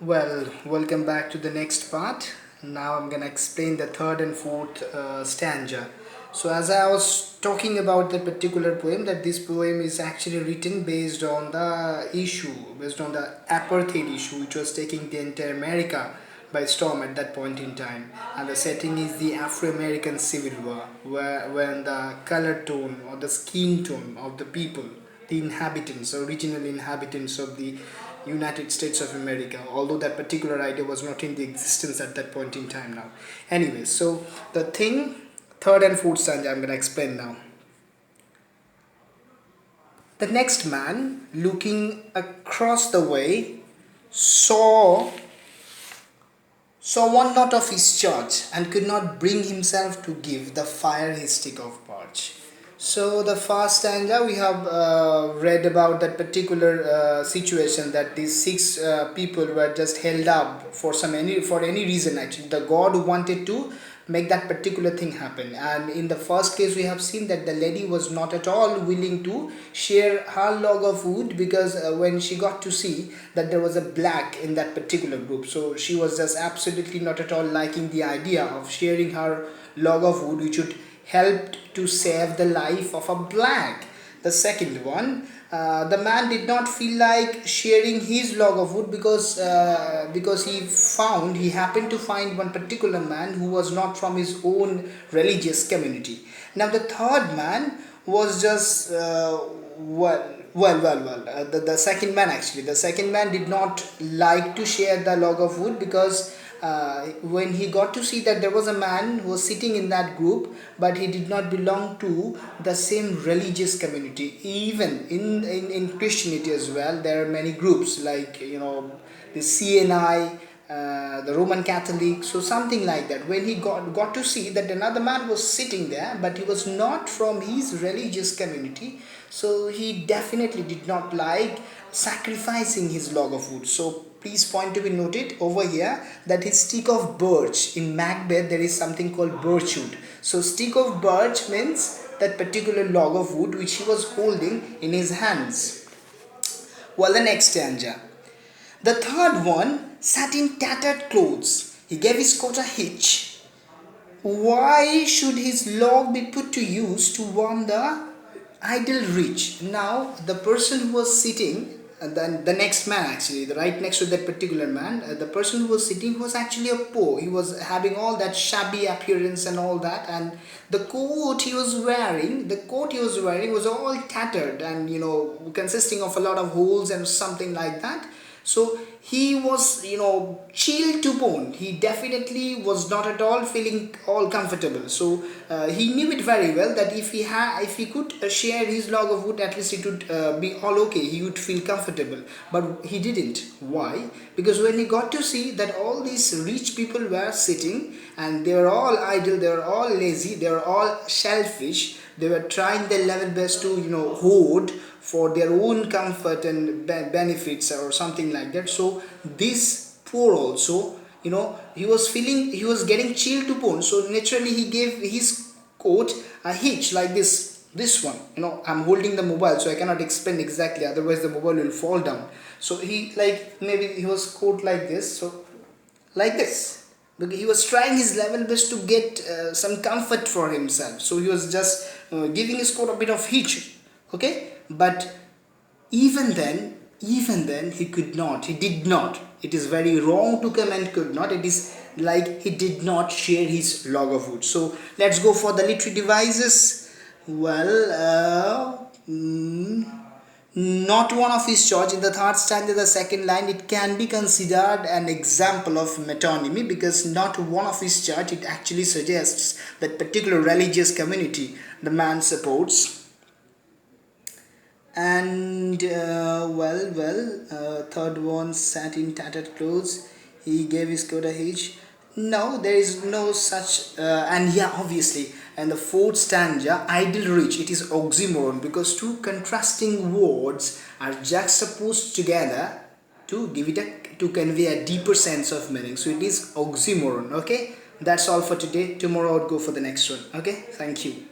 Well, welcome back to the next part. Now I'm gonna explain the third and fourth stanza. So, as I was talking about the particular poem, that this poem is actually written based on the apartheid issue, which was taking the entire America by storm at that point in time. And the setting is the Afro-American Civil War, where when the color tone or the skin tone of the people, the inhabitants, original inhabitants of the United States of America, although that particular idea was not in the existence at that point in time now. Anyway, so the thing, third and fourth stanza, I'm gonna explain now. The next man, looking across the way, saw one not of his church, and could not bring himself to give the fire his stick of parch. So the first stanza we have read about that particular situation, that these six people were just held up for any reason. Actually, the god wanted to make that particular thing happen, and in the first case we have seen that the lady was not at all willing to share her log of wood, because when she got to see that there was a black in that particular group, so she was just absolutely not at all liking the idea of sharing her log of wood, which would help to save the life of a black. The second one, the man did not feel like sharing his log of wood, because he happened to find one particular man who was not from his own religious community. Now the third man was just the second man, actually the second man did not like to share the log of wood, because when he got to see that there was a man who was sitting in that group, but he did not belong to the same religious community. Even in Christianity as well, there are many groups, like the CNI, the Roman Catholic, so something like that. When he got to see that another man was sitting there, but he was not from his religious community, so he definitely did not like sacrificing his log of wood. So please point to be noted over here that his stick of birch, in Macbeth there is something called birchwood. So stick of birch means that particular log of wood which he was holding in his hands. Well, the next stanza. The third one sat in tattered clothes. He gave his coat a hitch. Why should his log be put to use to warm the idle rich? Now, the person who was sitting, and then the next man, actually, the right next to that particular man, the person who was sitting was actually a poor. He was having all that shabby appearance and all that, and the coat he was wearing, was all tattered and consisting of a lot of holes and something like that. So he was chilled to bone. He definitely was not at all feeling all comfortable. So he knew it very well that if he could share his log of wood, at least it would be all okay, he would feel comfortable. But he didn't. Why? Because when he got to see that all these rich people were sitting, and they were all idle, they were all lazy, they were all selfish, they were trying their level best to hoard for their own comfort and benefits or something like that. So this poor also, he was getting chilled to bone. So naturally he gave his coat a hitch, like this one. I'm holding the mobile, so I cannot explain exactly, otherwise the mobile will fall down. So he, like, maybe he was coat like this, so like this, because he was trying his level best to get some comfort for himself. So he was just giving his coat a bit of hitch, okay. But even then he did not, it is very wrong to comment could not, it is like he did not share his log of wood. So let's go for the literary devices. Well, not one of his church. In the third stanza, the second line, it can be considered an example of metonymy, because not one of his church, it actually suggests that particular religious community the man supports. And third one sat in tattered clothes. He gave his coat a hitch. No, there is no such. And yeah, obviously, and the fourth stanza, idle rich, it is oxymoron, because two contrasting words are juxtaposed together to to convey a deeper sense of meaning. So it is oxymoron. Okay, that's all for today. Tomorrow I'll go for the next one. Okay, thank you.